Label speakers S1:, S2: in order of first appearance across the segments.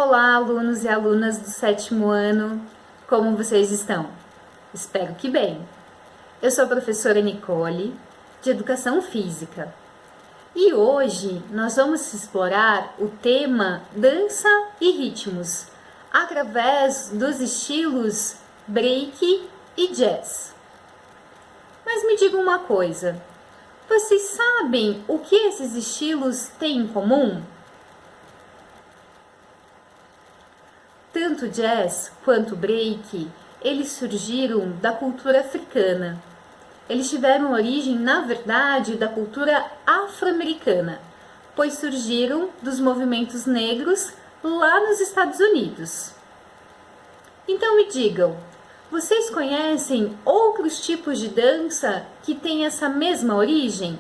S1: Olá, alunos e alunas do 7º ano, como vocês estão? Espero que bem. Eu sou a professora Nicole, de Educação Física, e hoje nós vamos explorar o tema dança e ritmos, através dos estilos break e jazz. Mas me digam uma coisa, vocês sabem o que esses estilos têm em comum? Tanto jazz quanto break, eles surgiram da cultura africana. Eles tiveram origem, na verdade, da cultura afro-americana, pois surgiram dos movimentos negros lá nos Estados Unidos. Então me digam, vocês conhecem outros tipos de dança que têm essa mesma origem?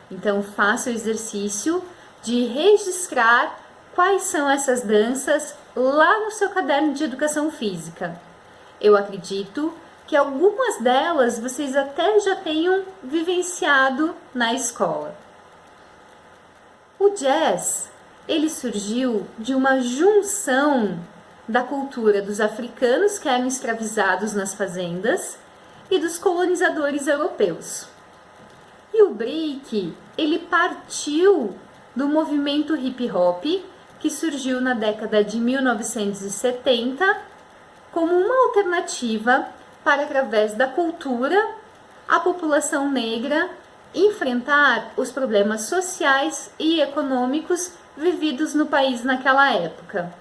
S1: Então faça o exercício de registrar quais são essas danças lá no seu caderno de educação física. Eu acredito que algumas delas vocês até já tenham vivenciado na escola. O jazz, ele surgiu de uma junção da cultura dos africanos que eram escravizados nas fazendas e dos colonizadores europeus. E o break, ele partiu do movimento hip hop que surgiu na década de 1970 como uma alternativa para, através da cultura, a população negra enfrentar os problemas sociais e econômicos vividos no país naquela época.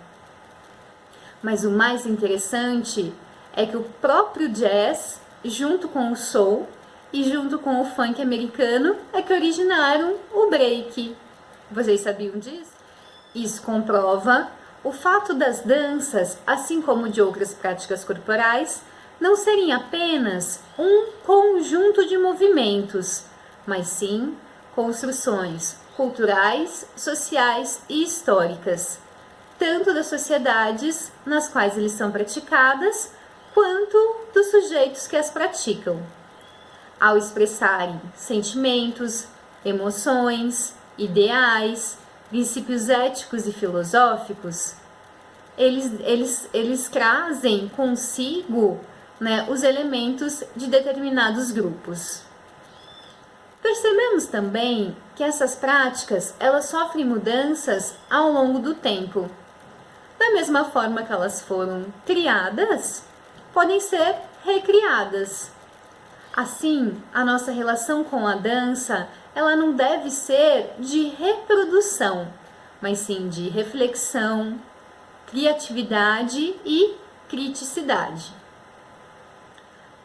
S1: Mas o mais interessante é que o próprio jazz, junto com o soul e junto com o funk americano, é que originaram o break. Vocês sabiam disso? Isso comprova o fato das danças, assim como de outras práticas corporais, não serem apenas um conjunto de movimentos, mas sim construções culturais, sociais e históricas, tanto das sociedades nas quais eles são praticadas, quanto dos sujeitos que as praticam. Ao expressarem sentimentos, emoções, ideais, princípios éticos e filosóficos, eles trazem consigo, os elementos de determinados grupos. Percebemos também que essas práticas elas sofrem mudanças ao longo do tempo. Da mesma forma que elas foram criadas, podem ser recriadas. Assim, a nossa relação com a dança, ela não deve ser de reprodução, mas sim de reflexão, criatividade e criticidade.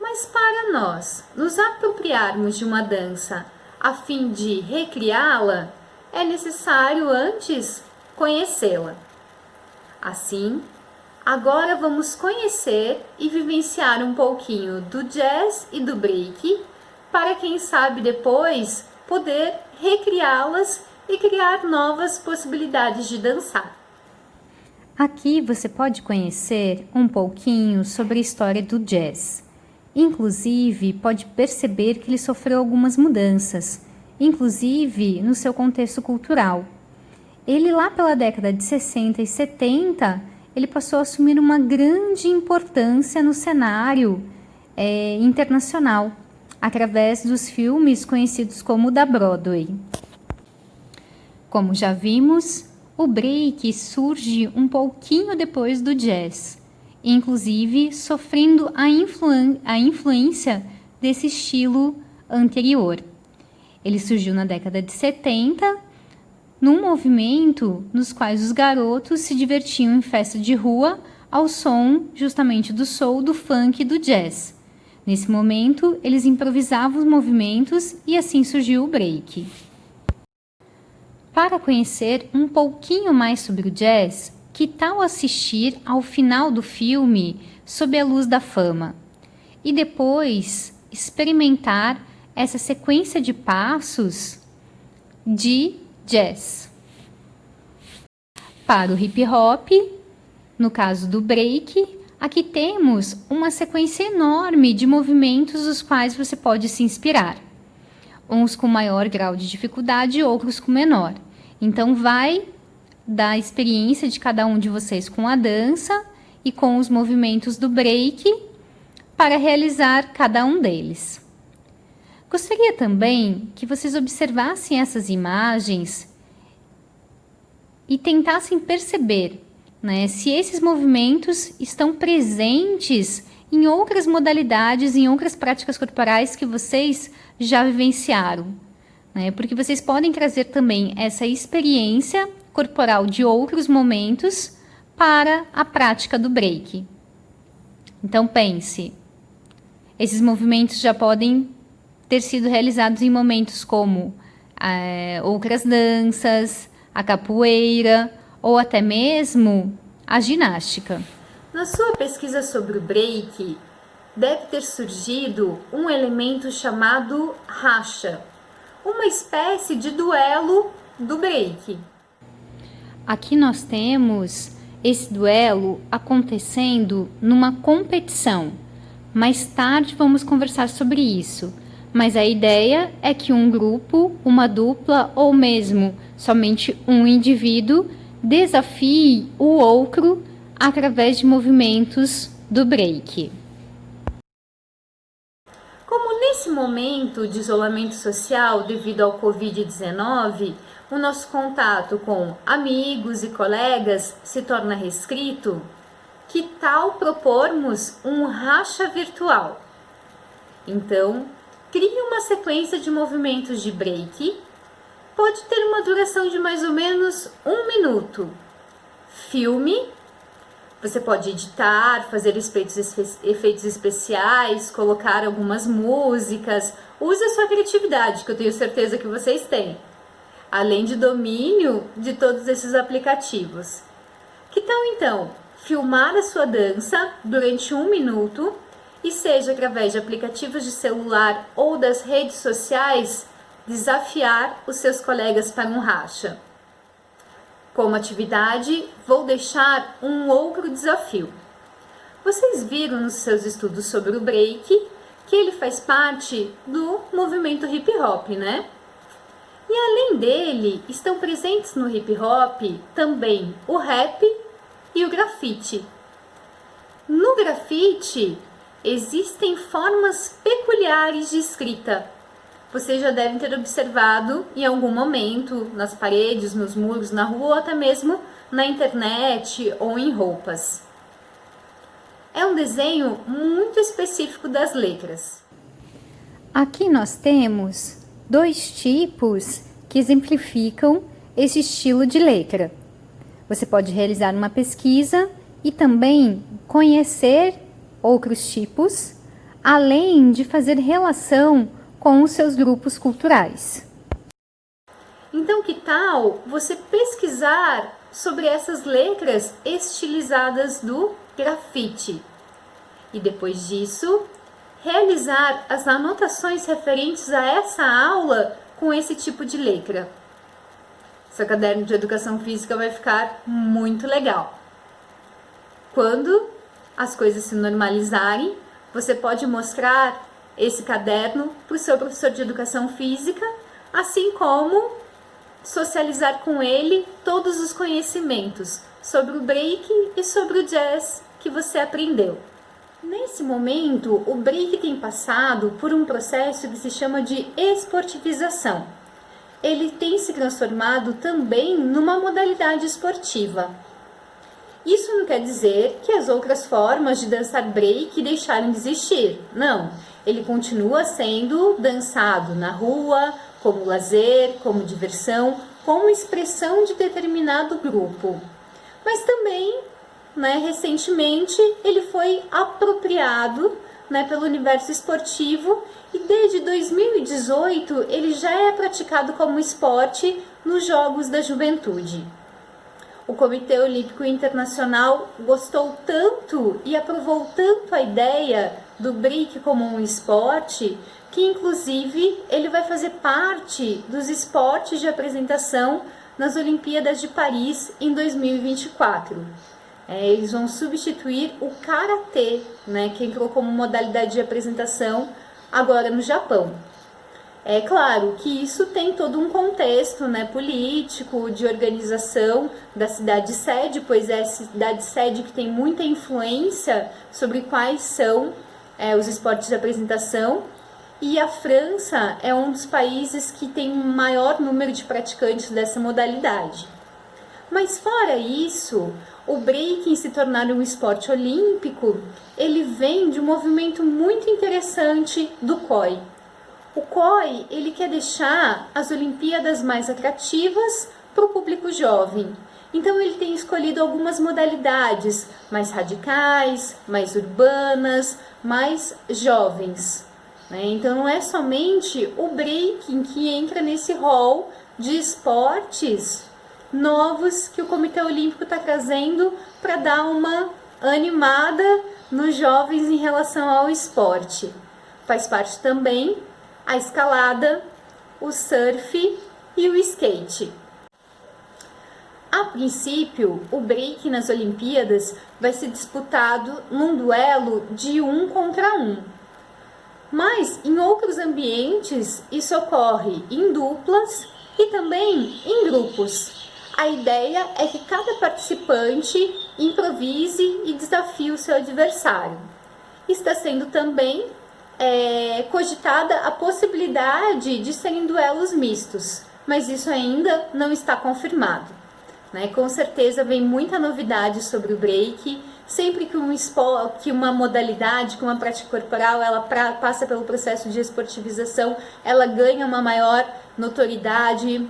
S1: Mas para nós nos apropriarmos de uma dança a fim de recriá-la, é necessário antes conhecê-la. Assim, agora vamos conhecer e vivenciar um pouquinho do jazz e do break, para quem sabe depois poder recriá-las e criar novas possibilidades de dançar.
S2: Aqui você pode conhecer um pouquinho sobre a história do jazz. Inclusive, pode perceber que ele sofreu algumas mudanças, inclusive no seu contexto cultural. Ele lá pela década de 60 e 70, ele passou a assumir uma grande importância no cenário internacional, através dos filmes conhecidos como da Broadway. Como já vimos, o break surge um pouquinho depois do jazz, inclusive sofrendo a influência desse estilo anterior. Ele surgiu na década de 70, num movimento nos quais os garotos se divertiam em festa de rua ao som justamente do soul, do funk e do jazz. Nesse momento, eles improvisavam os movimentos e assim surgiu o break. Para conhecer um pouquinho mais sobre o jazz, que tal assistir ao final do filme Sob a Luz da Fama e depois experimentar essa sequência de passos de jazz? Para o hip hop, no caso do break, aqui temos uma sequência enorme de movimentos dos quais você pode se inspirar. Uns com maior grau de dificuldade e outros com menor. Então vai da experiência de cada um de vocês com a dança e com os movimentos do break para realizar cada um deles. Gostaria também que vocês observassem essas imagens e tentassem perceber, né, se esses movimentos estão presentes em outras modalidades, em outras práticas corporais que vocês já vivenciaram, né? Porque vocês podem trazer também essa experiência corporal de outros momentos para a prática do break. Então pense, esses movimentos já podem ter sido realizados em momentos como outras danças, a capoeira ou até mesmo a ginástica.
S1: Na sua pesquisa sobre o break, deve ter surgido um elemento chamado racha, uma espécie de duelo do break.
S2: Aqui nós temos esse duelo acontecendo numa competição. Mais tarde vamos conversar sobre isso, mas a ideia é que um grupo, uma dupla ou mesmo somente um indivíduo desafie o outro através de movimentos do break.
S1: Como nesse momento de isolamento social devido ao Covid-19, o nosso contato com amigos e colegas se torna restrito, que tal propormos um racha virtual? Então, crie uma sequência de movimentos de break. Pode ter uma duração de mais ou menos 1 minuto. Filme. Você pode editar, fazer efeitos especiais, colocar algumas músicas. Use a sua criatividade, que eu tenho certeza que vocês têm. Além de domínio de todos esses aplicativos. Que tal então filmar a sua dança durante 1 minuto e seja através de aplicativos de celular ou das redes sociais, desafiar os seus colegas para um racha? Como atividade, vou deixar um outro desafio. Vocês viram nos seus estudos sobre o break que ele faz parte do movimento hip hop, né? E além dele, estão presentes no hip hop também o rap e o grafite. No grafite, existem formas peculiares de escrita. Vocês já devem ter observado em algum momento nas paredes, nos muros, na rua ou até mesmo na internet ou em roupas. É um desenho muito específico das letras.
S2: Aqui nós temos 2 tipos que exemplificam esse estilo de letra. Você pode realizar uma pesquisa e também conhecer outros tipos, além de fazer relação com os seus grupos culturais.
S1: Então, que tal você pesquisar sobre essas letras estilizadas do grafite? E depois disso, realizar as anotações referentes a essa aula com esse tipo de letra. Seu caderno de educação física vai ficar muito legal. Quando as coisas se normalizarem, você pode mostrar esse caderno para o seu professor de educação física, assim como socializar com ele todos os conhecimentos sobre o break e sobre o jazz que você aprendeu. Nesse momento, o break tem passado por um processo que se chama de esportivização. Ele tem se transformado também numa modalidade esportiva. Isso não quer dizer que as outras formas de dançar break deixaram de existir. Não, ele continua sendo dançado na rua, como lazer, como diversão, como expressão de determinado grupo. Mas também, recentemente, ele foi apropriado pelo universo esportivo e desde 2018 ele já é praticado como esporte nos Jogos da Juventude. O Comitê Olímpico Internacional gostou tanto e aprovou tanto a ideia do break como um esporte que, inclusive, ele vai fazer parte dos esportes de apresentação nas Olimpíadas de Paris em 2024. Eles vão substituir o karatê, que entrou como modalidade de apresentação agora no Japão. É claro que isso tem todo um contexto, né, político, de organização da cidade-sede, pois é a cidade-sede que tem muita influência sobre quais são os esportes de apresentação. E a França é um dos países que tem o maior número de praticantes dessa modalidade. Mas fora isso, o breaking se tornar um esporte olímpico, ele vem de um movimento muito interessante do COI. O COI, ele quer deixar as Olimpíadas mais atrativas para o público jovem. Então ele tem escolhido algumas modalidades mais radicais, mais urbanas, mais jovens. Então não é somente o breaking que entra nesse rol de esportes novos que o Comitê Olímpico está trazendo para dar uma animada nos jovens em relação ao esporte. Faz parte também a escalada, o surf e o skate. A princípio, o break nas Olimpíadas vai ser disputado num duelo de 1 contra 1. Mas em outros ambientes isso ocorre em duplas e também em grupos. A ideia é que cada participante improvise e desafie o seu adversário. Está sendo também cogitada a possibilidade de serem duelos mistos, mas isso ainda não está confirmado. Com certeza vem muita novidade sobre o break. Sempre que uma modalidade, que uma prática corporal, ela passa pelo processo de esportivização, ela ganha uma maior notoriedade,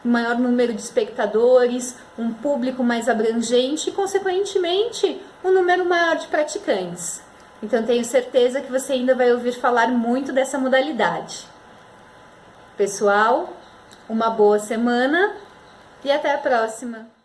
S1: um maior número de espectadores, um público mais abrangente e, consequentemente, um número maior de praticantes. Então, tenho certeza que você ainda vai ouvir falar muito dessa modalidade. Pessoal, uma boa semana e até a próxima!